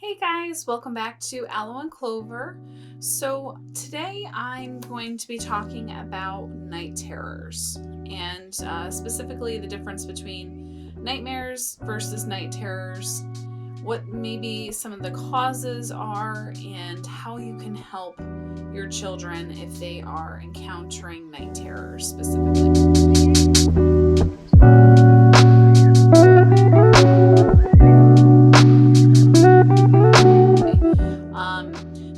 Hey guys, welcome back to Aloe and Clover. So today I'm going to be talking about night terrors and specifically the difference between nightmares versus night terrors, what maybe some of the causes are, and how you can help your children if they are encountering night terrors specifically.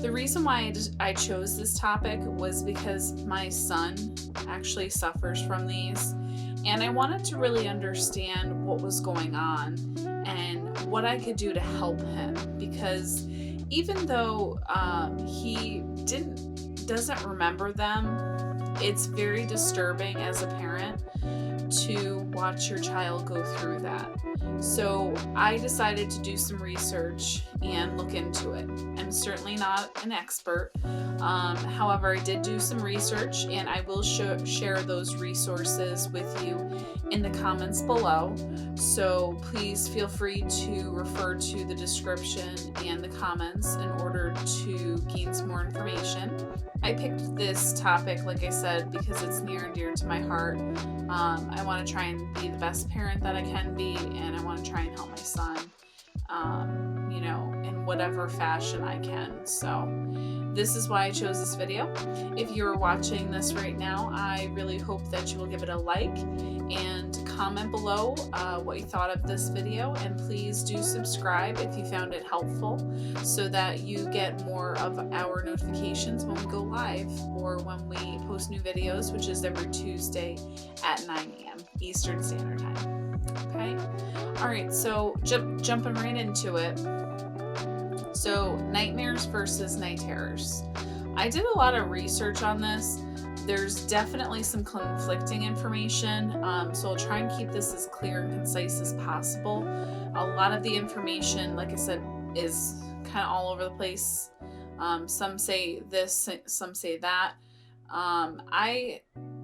The reason why I chose this topic was because my son actually suffers from these, and I wanted to really understand what was going on and what I could do to help him. Because even though he doesn't remember them, it's very disturbing as a parent to watch your child go through that. So I decided to do some research and look into it. I'm certainly not an expert. However, I did do some research, and I will share those resources with you in the comments below. So please feel free to refer to the description and the comments in order to gain some more information. I picked this topic, like I said, because it's near and dear to my heart. I want to try and be the best parent that I can be, and I want to try and help my son, in whatever fashion I can. So this is why I chose this video. If you're watching this right now, I really hope that you will give it a like and comment below what you thought of this video, and please do subscribe if you found it helpful so that you get more of our notifications when we go live or when we post new videos, which is every Tuesday at 9 a.m. Eastern Standard Time. Okay? All right, so jumping right into it. So nightmares versus night terrors. I did a lot of research on this. There's definitely some conflicting information, so I'll try and keep this as clear and concise as possible. A lot of the information, like I said, is kind of all over the place. Some say this, some say that. I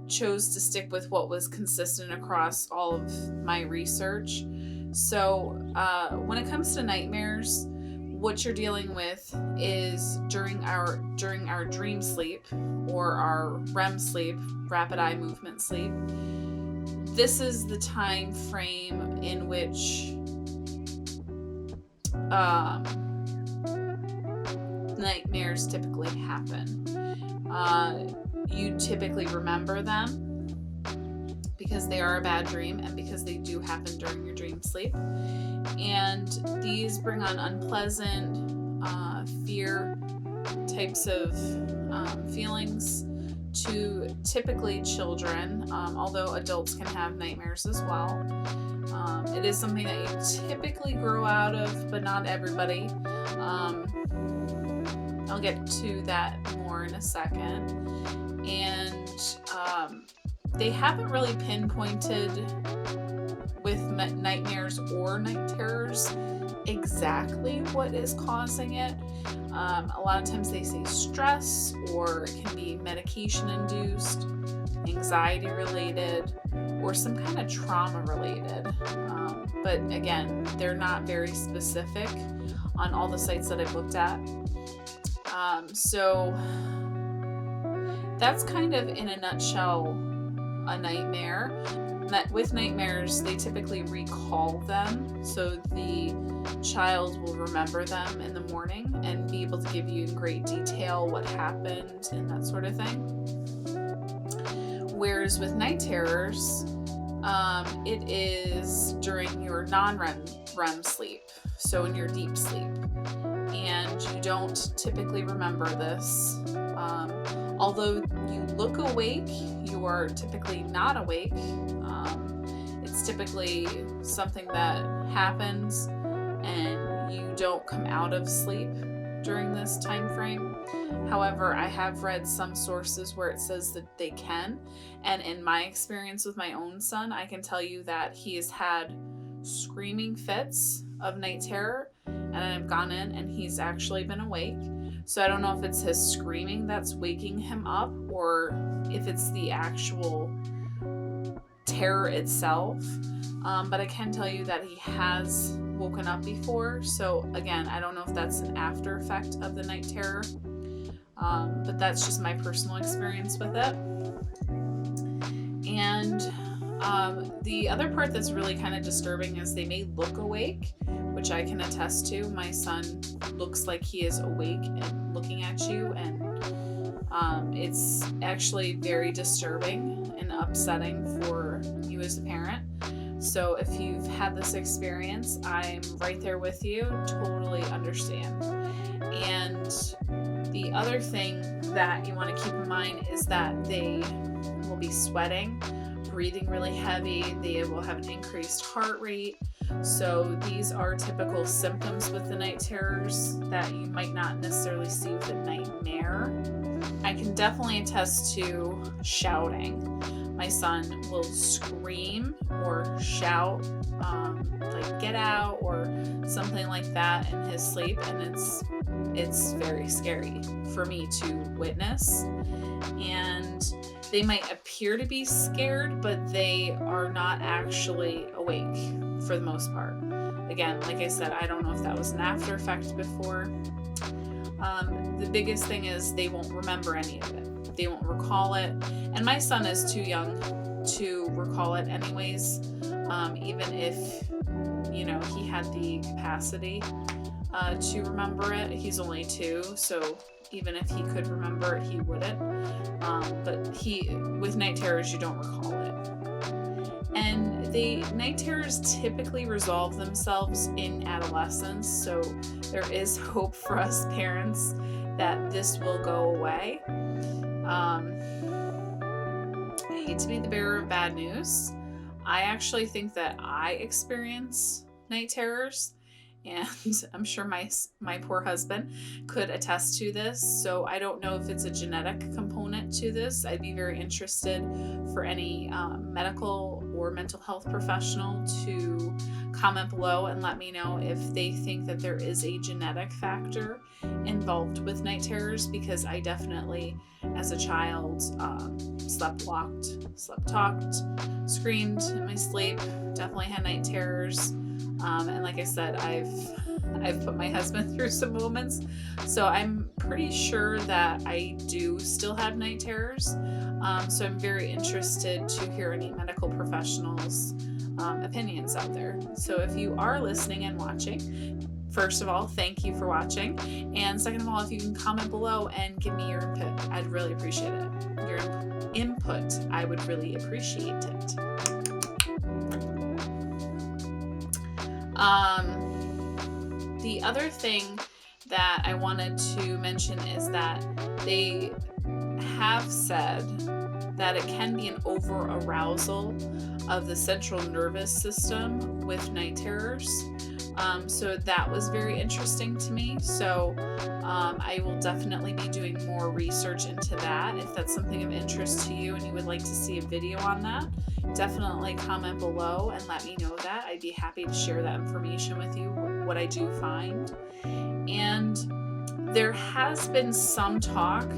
chose to stick with what was consistent across all of my research. So when it comes to nightmares, what you're dealing with is during our dream sleep or our REM sleep, rapid eye movement sleep. This is the time frame in which nightmares typically happen. You typically remember them because they are a bad dream and because they do happen during your dream sleep. And these bring on unpleasant, fear types of feelings to typically children, although adults can have nightmares as well. It is something that you typically grow out of, but not everybody. I'll get to that more in a second. And they haven't really pinpointed with nightmares or night terrors exactly what is causing it. A lot of times they say stress, or it can be medication induced, anxiety related, or some kind of trauma related. But again, they're not very specific on all the sites that I've looked at. So that's kind of in a nutshell a nightmare. With nightmares, they typically recall them, so the child will remember them in the morning and be able to give you in great detail what happened and that sort of thing. Whereas with night terrors, it is during your non-REM sleep, so in your deep sleep, and you don't typically remember this. Although you look awake, you are typically not awake. It's typically something that happens and you don't come out of sleep during this time frame. However, I have read some sources where it says that they can, and in my experience with my own son, I can tell you that he has had screaming fits of night terror, and I've gone in and he's actually been awake. So I don't know if it's his screaming that's waking him up or if it's the actual terror itself. But I can tell you that he has woken up before. So again, I don't know if that's an after effect of the night terror, but that's just my personal experience with it. And the other part that's really kind of disturbing is they may look awake, which I can attest to. My son looks like he is awake and looking at you, and it's actually very disturbing and upsetting for you as a parent. So if you've had this experience, I'm right there with you, totally understand. And the other thing that you want to keep in mind is that they will be sweating, breathing really heavy, they will have an increased heart rate. So these are typical symptoms with the night terrors that you might not necessarily see with a nightmare. I can definitely attest to shouting. My son will scream or shout, like get out or something like that in his sleep, and it's very scary for me to witness. And they might appear to be scared, but they are not actually awake for the most part. Again, like I said, I don't know if that was an after effect before. The biggest thing is they won't remember any of it. They won't recall it. And my son is too young to recall it anyways. Even if, he had the capacity to remember it. He's only 2, so even if he could remember it, he wouldn't. But with night terrors, you don't recall it. And the night terrors typically resolve themselves in adolescence, so there is hope for us parents that this will go away. I hate to be the bearer of bad news. I actually think that I experience night terrors, and I'm sure my poor husband could attest to this. So I don't know if it's a genetic component to this. I'd be very interested for any medical or mental health professional to comment below and let me know if they think that there is a genetic factor involved with night terrors, because I definitely, as a child, slept talked, screamed in my sleep, definitely had night terrors. And like I said, I've put my husband through some moments, so I'm pretty sure that I do still have night terrors. So I'm very interested to hear any medical professionals' opinions out there. So if you are listening and watching, first of all, thank you for watching. And second of all, if you can comment below and give me your input, I'd really appreciate it. Your input, I would really appreciate it. The other thing that I wanted to mention is that they have said that it can be an over-arousal of the central nervous system with night terrors. So that was very interesting to me. So I will definitely be doing more research into that. If that's something of interest to you and you would like to see a video on that, definitely comment below and let me know that. I'd be happy to share that information with you, what I do find. And there has been some talk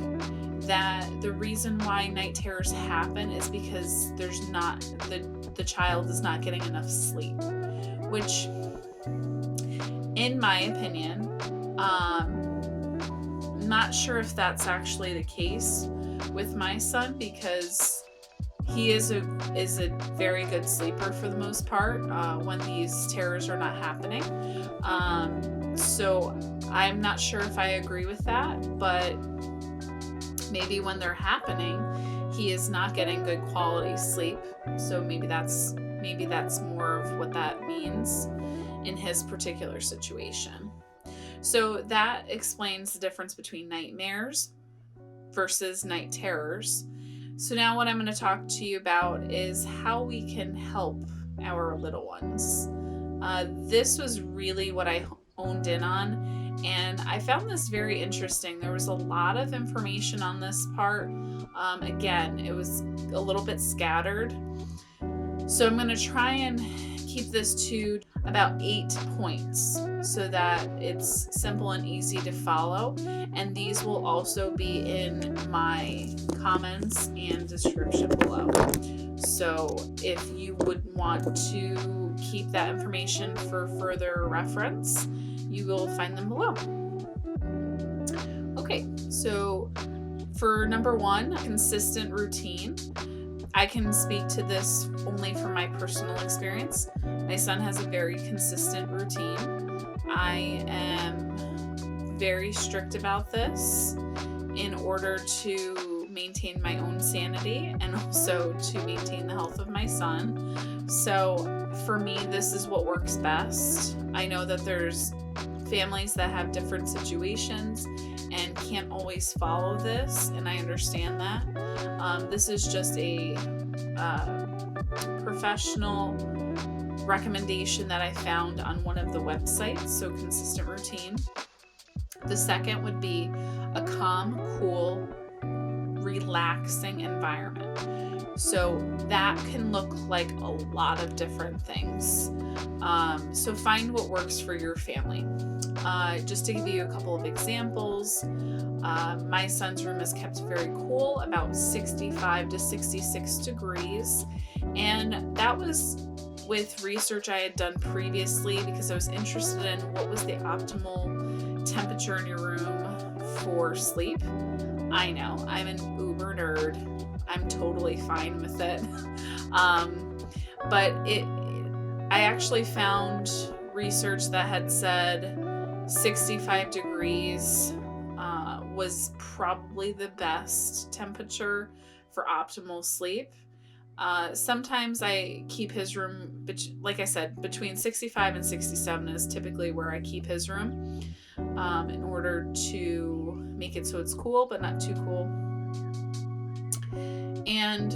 that the reason why night terrors happen is because there's not the child is not getting enough sleep, which in my opinion, not sure if that's actually the case with my son, because he is a very good sleeper for the most part when these terrors are not happening. So I'm not sure if I agree with that, but maybe when they're happening, he is not getting good quality sleep. So maybe that's more of what that means in his particular situation. So that explains the difference between nightmares versus night terrors. So now what I'm going to talk to you about is how we can help our little ones. This was really what I honed in on, and I found this very interesting. There was a lot of information on this part. Again, it was a little bit scattered. So I'm going to try and keep this to about 8 points so that it's simple and easy to follow. And these will also be in my comments and description below. So if you would want to keep that information for further reference, you will find them below. Okay, so for number 1, consistent routine. I can speak to this only from my personal experience. My son has a very consistent routine. I am very strict about this in order to maintain my own sanity and also to maintain the health of my son. So for me, this is what works best. I know that there's families that have different situations and can't always follow this, and I understand that. This is just a professional recommendation that I found on one of the websites, so consistent routine. The second would be a calm, cool, relaxing environment. So that can look like a lot of different things. So find what works for your family. Just to give you a couple of examples, my son's room is kept very cool, about 65 to 66 degrees. And that was with research I had done previously because I was interested in what was the optimal temperature in your room for sleep. I know, I'm an uber nerd. I'm totally fine with it. But I actually found research that had said 65 degrees was probably the best temperature for optimal sleep. Sometimes I keep his room, like I said, between 65 and 67 is typically where I keep his room in order to make it so it's cool, but not too cool. And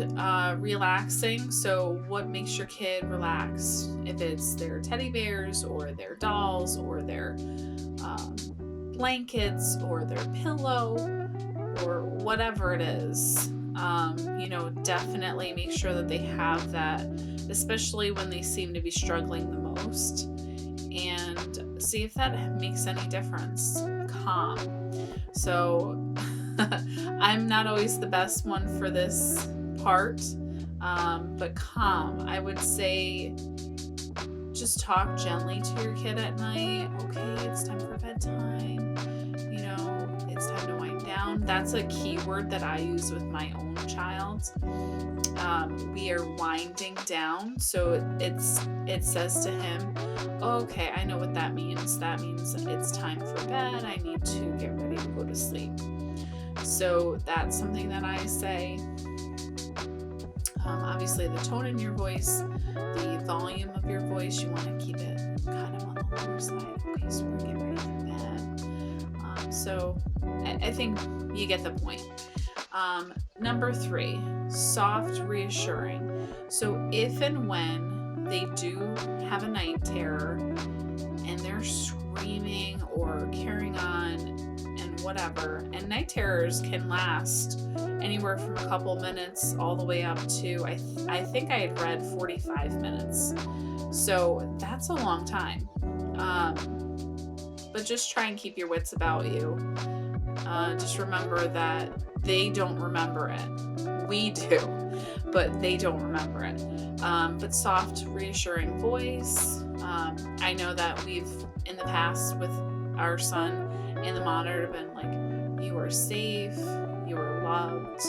relaxing. So what makes your kid relax? If it's their teddy bears or their dolls or their blankets or their pillow or whatever it is, definitely make sure that they have that, especially when they seem to be struggling the most, and see if that makes any difference. Calm. So I'm not always the best one for this part, but calm. I would say just talk gently to your kid at night. Okay, it's time for bedtime. It's time to wind down. That's a key word that I use with my own child. We are winding down. So it says to him, okay, I know what that means. That means it's time for bed. I need to get ready to go to sleep. So that's something that I say. Obviously, the tone in your voice, the volume of your voice, you want to keep it kind of on the lower side. Okay, so we're getting ready for bed. So I think you get the point. Number 3, soft, reassuring. So if and when they do have a night terror and they're screaming or carrying on and whatever, and night terrors can last anywhere from a couple minutes all the way up to, I think I had read 45 minutes. So that's a long time. But just try and keep your wits about you. Just remember that they don't remember it. We do, but they don't remember it. But soft, reassuring voice. I know that we've, in the past with our son and the monitor, been like, you are safe, you are loved,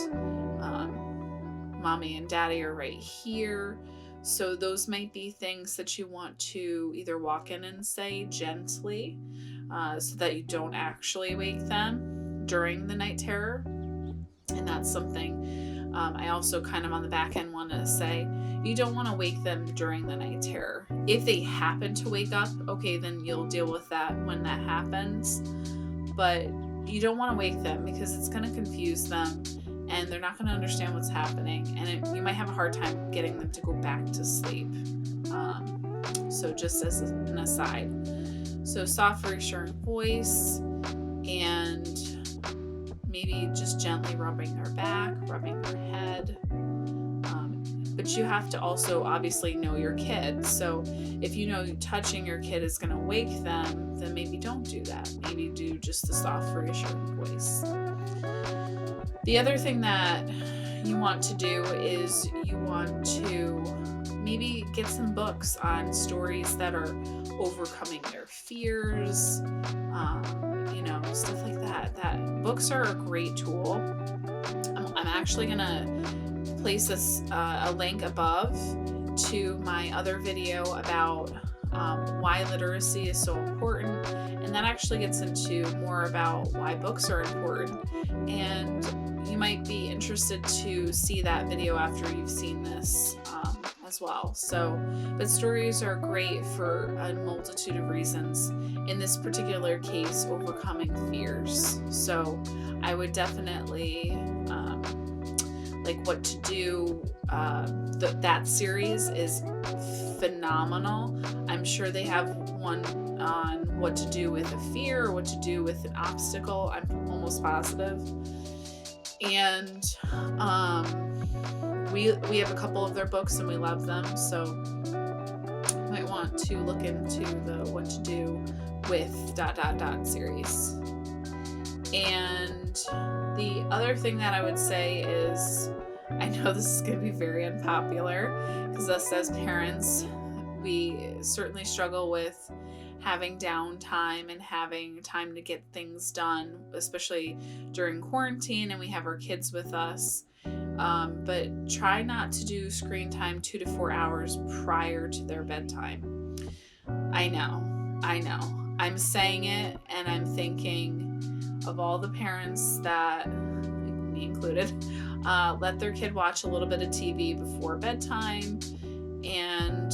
mommy and daddy are right here. So those might be things that you want to either walk in and say gently, so that you don't actually wake them during the night terror. And that's something I also kind of on the back end want to say. You don't want to wake them during the night terror. If they happen to wake up, okay, then you'll deal with that when that happens. But you don't want to wake them because it's going to confuse them and they're not going to understand what's happening. And you might have a hard time getting them to go back to sleep. So just as an aside. So soft, reassuring voice, and maybe just gently rubbing their back, rubbing their head. But you have to also obviously know your kid. So if you know touching your kid is going to wake them, then maybe don't do that. Maybe do just the soft, reassuring voice. The other thing that you want to do is you want to maybe get some books on stories that are overcoming their fears, stuff like that. Books are a great tool. I'm actually gonna place a link above to my other video about why literacy is so important, and that actually gets into more about why books are important, and you might be interested to see that video after you've seen this as well. But stories are great for a multitude of reasons. In this particular case, overcoming fears. So I would definitely like What to Do. That series is phenomenal. I'm sure they have one on what to do with a fear or what to do with an obstacle. I'm almost positive. And we have a couple of their books and we love them, so you might want to look into the What to Do with ... series. And the other thing that I would say is, I know this is going to be very unpopular because us as parents, we certainly struggle with having downtime and having time to get things done, especially during quarantine and we have our kids with us. But try not to do screen time 2 to 4 hours prior to their bedtime. I know. I'm saying it and I'm thinking of all the parents that, me included, let their kid watch a little bit of TV before bedtime, and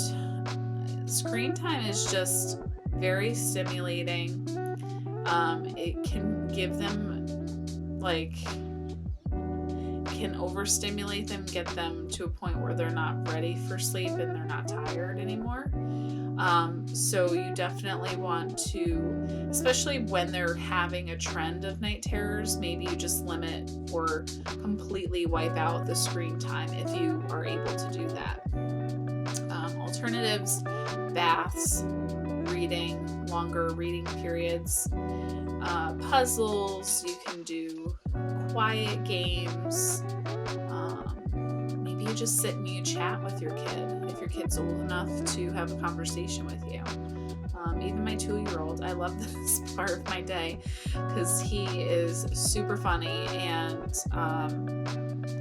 screen time is just very stimulating. It can give them can overstimulate them, get them to a point where they're not ready for sleep and they're not tired anymore. So you definitely want to, especially when they're having a trend of night terrors, maybe you just limit or completely wipe out the screen time if you are able to do that. Alternatives: baths, reading, longer reading periods, puzzles. You can do quiet games. Maybe you just sit and you chat with your kid if your kid's old enough to have a conversation with you. Even my 2-year-old, I love this part of my day because he is super funny, and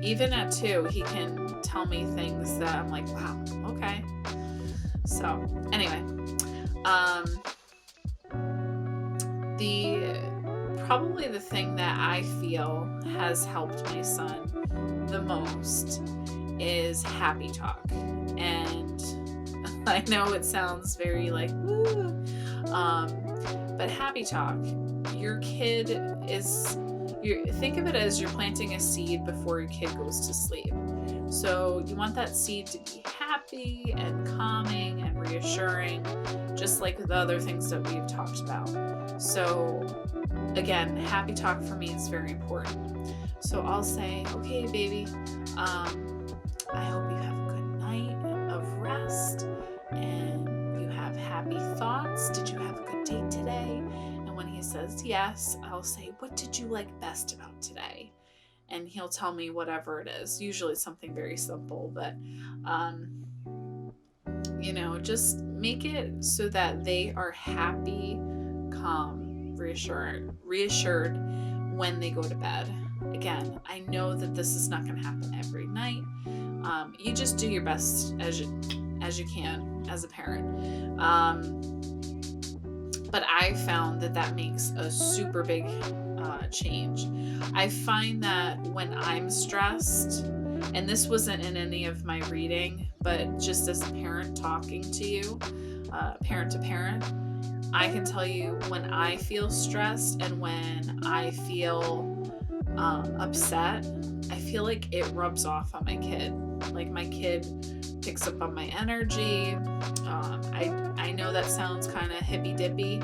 even at 2 he can tell me things that I'm like, wow, okay. So anyway, probably the thing that I feel has helped my son the most is happy talk. And I know it sounds very like, woo, but happy talk, your kid think of it as you're planting a seed before your kid goes to sleep. So you want that seed to be happy and calming and reassuring, just like the other things that we've talked about. So again, happy talk for me is very important. So I'll say, okay, baby, I hope you have a good night of rest and you have happy thoughts. Did you have a good day today? And when he says yes, I'll say, what did you like best about today? And he'll tell me whatever it is. Usually something very simple, but just make it so that they are happy, calm, reassured when they go to bed. Again, I know that this is not going to happen every night. You just do your best as you can as a parent. But I found that makes a super big change. I find that when I'm stressed, and this wasn't in any of my reading, but just as a parent talking to you, parent to parent, I can tell you when I feel stressed and when I feel upset, I feel like it rubs off on my kid. Like my kid picks up on my energy. I know that sounds kind of hippy dippy,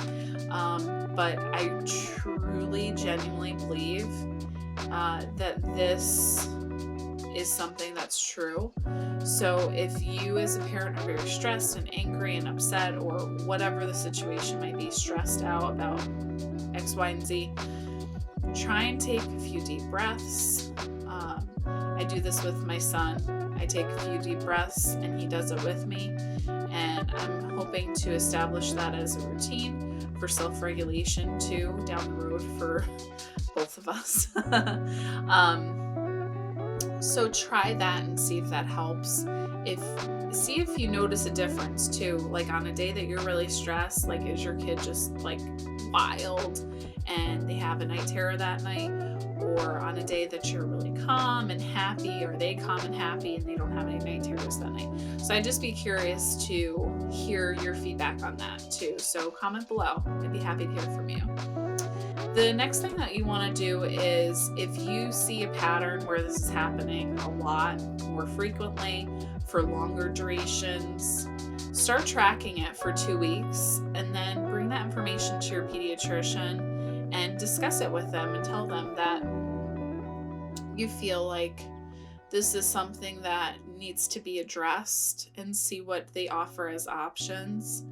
but I truly, genuinely believe that this is something that's true. So if you as a parent are very stressed and angry and upset, or whatever the situation might be, stressed out about X, Y, and Z, try and take a few deep breaths. I do this with my son. I take a few deep breaths and he does it with me. And I'm hoping to establish that as a routine for self-regulation too down the road for both of us. So try that and see if that helps. See if you notice a difference too. Like on a day that you're really stressed, like is your kid just like wild and they have a night terror that night? Or on a day that you're really calm and happy, are they calm and happy and they don't have any night terrors that night? So I'd just be curious to hear your feedback on that too. So comment below. I'd be happy to hear from you. The next thing that you want to do is, if you see a pattern where this is happening a lot more frequently for longer durations, start tracking it for 2 weeks and then bring that information to your pediatrician and discuss it with them and tell them that you feel like this is something that needs to be addressed, and see what they offer as options.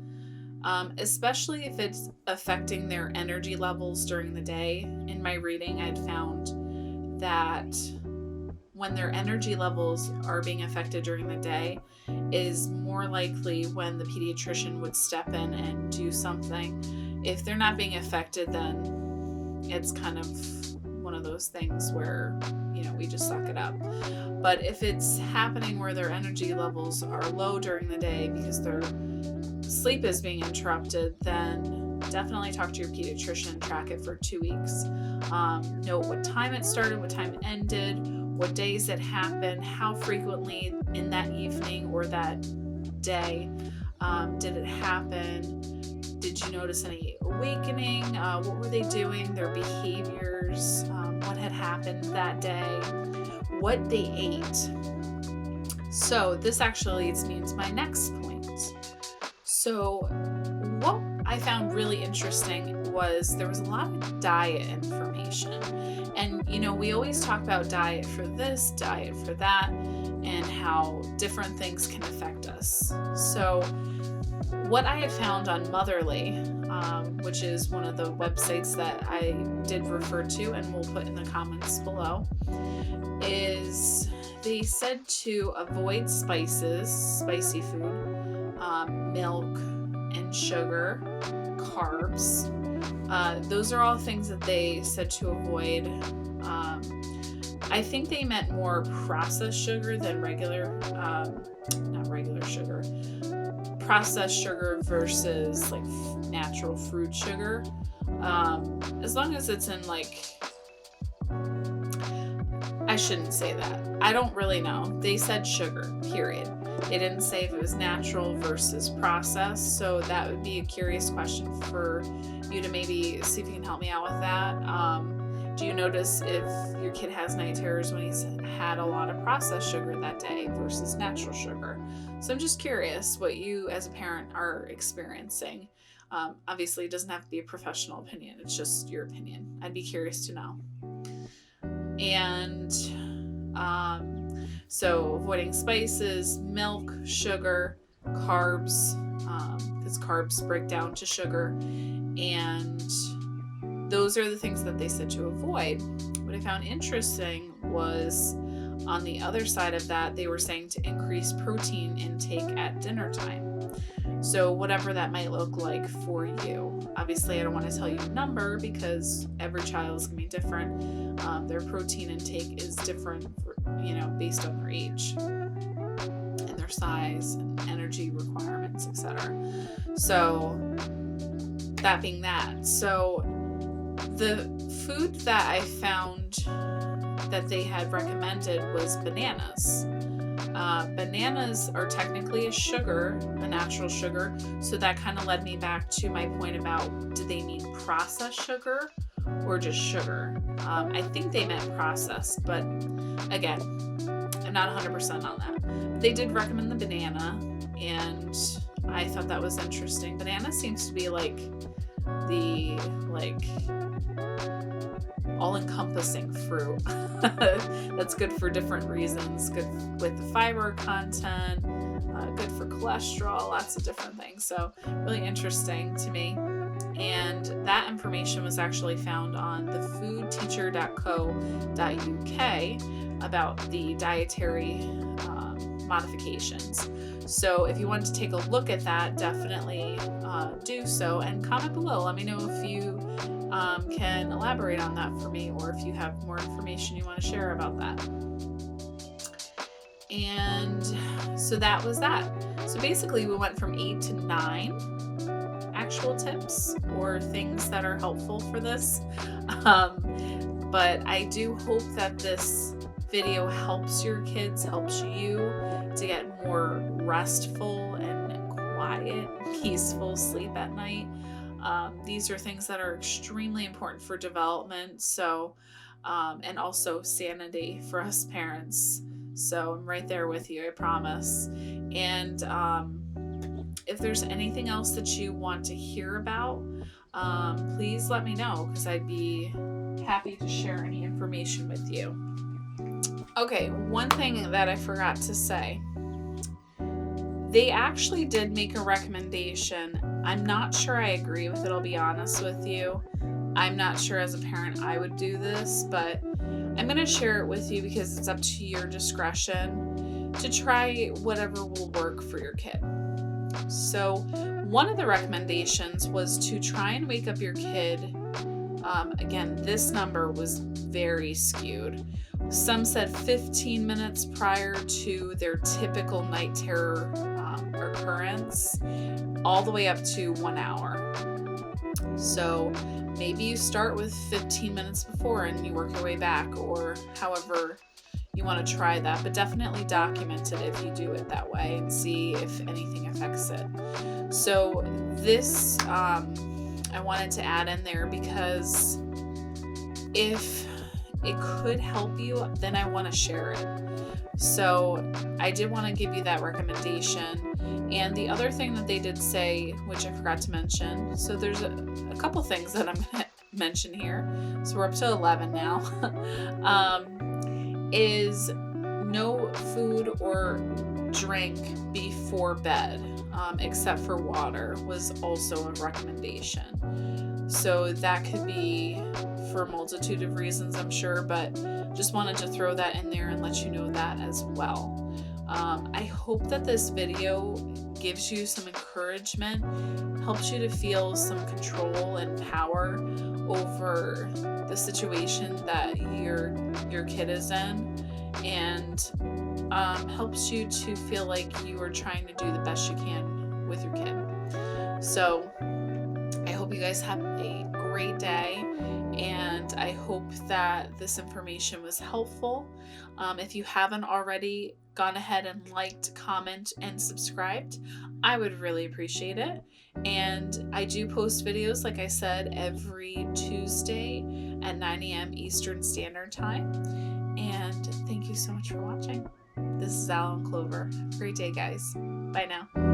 Especially if it's affecting their energy levels during the day. In my reading, I'd found that when their energy levels are being affected during the day is more likely when the pediatrician would step in and do something. If they're not being affected, then it's kind of one of those things where, we just suck it up. But if it's happening where their energy levels are low during the day because their sleep is being interrupted, then definitely talk to your pediatrician, track it for 2 weeks. Note what time it started, what time it ended, what days it happened, how frequently in that evening or that day did it happen. Did you notice any awakening? What were they doing? Their behaviors, what had happened that day, what they ate. So this actually leads me into my next point. So what I found really interesting was there was a lot of diet information. And, we always talk about diet for this, diet for that, and how different things can affect us. So what I had found on Motherly, which is one of the websites that I did refer to and we'll put in the comments below, is they said to avoid spicy food, milk and sugar, carbs. Those are all things that they said to avoid. I think they meant more processed sugar than not regular sugar. Processed sugar versus like natural fruit sugar. As long as it's in I shouldn't say that. I don't really know. They said sugar, period. They didn't say if it was natural versus processed. So that would be a curious question for you to maybe see if you can help me out with that. Do you notice if your kid has night terrors when he's had a lot of processed sugar that day versus natural sugar? So I'm just curious what you as a parent are experiencing. Obviously, it doesn't have to be a professional opinion. It's just your opinion. I'd be curious to know. And so avoiding spices, milk, sugar, carbs, because carbs break down to sugar. And those are the things that they said to avoid. What I found interesting was on the other side of that, they were saying to increase protein intake at dinner time. So whatever that might look like for you. Obviously, I don't want to tell you a number because every child is going to be different. Their protein intake is different, based on their age and their size and energy requirements, etc. So that being that, so the food that I found that they had recommended was bananas. Bananas are technically a sugar, a natural sugar, so that kind of led me back to my point about, do they mean processed sugar or just sugar? I think they meant processed, but again, I'm not 100% on that. But they did recommend the banana, and I thought that was interesting. Banana seems to be the all-encompassing fruit that's good for different reasons, good with the fiber content, good for cholesterol, lots of different things. So really interesting to me. And that information was actually found on thefoodteacher.co.uk. about the dietary modifications. So if you want to take a look at that, definitely do so, and comment below. Let me know if you can elaborate on that for me, or if you have more information you want to share about that. And so that was that. So basically we went from 8 to 9 actual tips or things that are helpful for this. But I do hope that this video helps your kids, helps you to get more restful and quiet, peaceful sleep at night. These are things that are extremely important for development, so and also sanity for us parents. So I'm right there with you, I promise. And if there's anything else that you want to hear about, please let me know, because I'd be happy to share any information with you. Okay, one thing that I forgot to say. They actually did make a recommendation. I'm not sure I agree with it, I'll be honest with you. I'm not sure as a parent I would do this, but I'm going to share it with you because it's up to your discretion to try whatever will work for your kid. So one of the recommendations was to try and wake up your kid. Again, this number was very skewed. Some said 15 minutes prior to their typical night terror occurrence, all the way up to 1 hour. So maybe you start with 15 minutes before and you work your way back, or however you want to try that, but definitely document it if you do it that way and see if anything affects it. So this I wanted to add in there because if it could help you, then I want to share it. So I did want to give you that recommendation. And the other thing that they did say, which I forgot to mention, so there's a couple things that I'm going to mention here. So we're up to 11 now. Is no food or drink before bed, except for water, was also a recommendation. So that could be for a multitude of reasons, I'm sure, but just wanted to throw that in there and let you know that as well. I hope that this video gives you some encouragement, helps you to feel some control and power over the situation that your kid is in, and helps you to feel like you are trying to do the best you can with your kid. So I hope you guys have a great day, and I hope that this information was helpful. If you haven't already gone ahead and liked, comment, and subscribed, I would really appreciate it. And I do post videos, like I said, every Tuesday at 9 a.m. Eastern Standard Time. And thank you so much for watching. This is Aloe and Clover. Have a great day, guys. Bye now.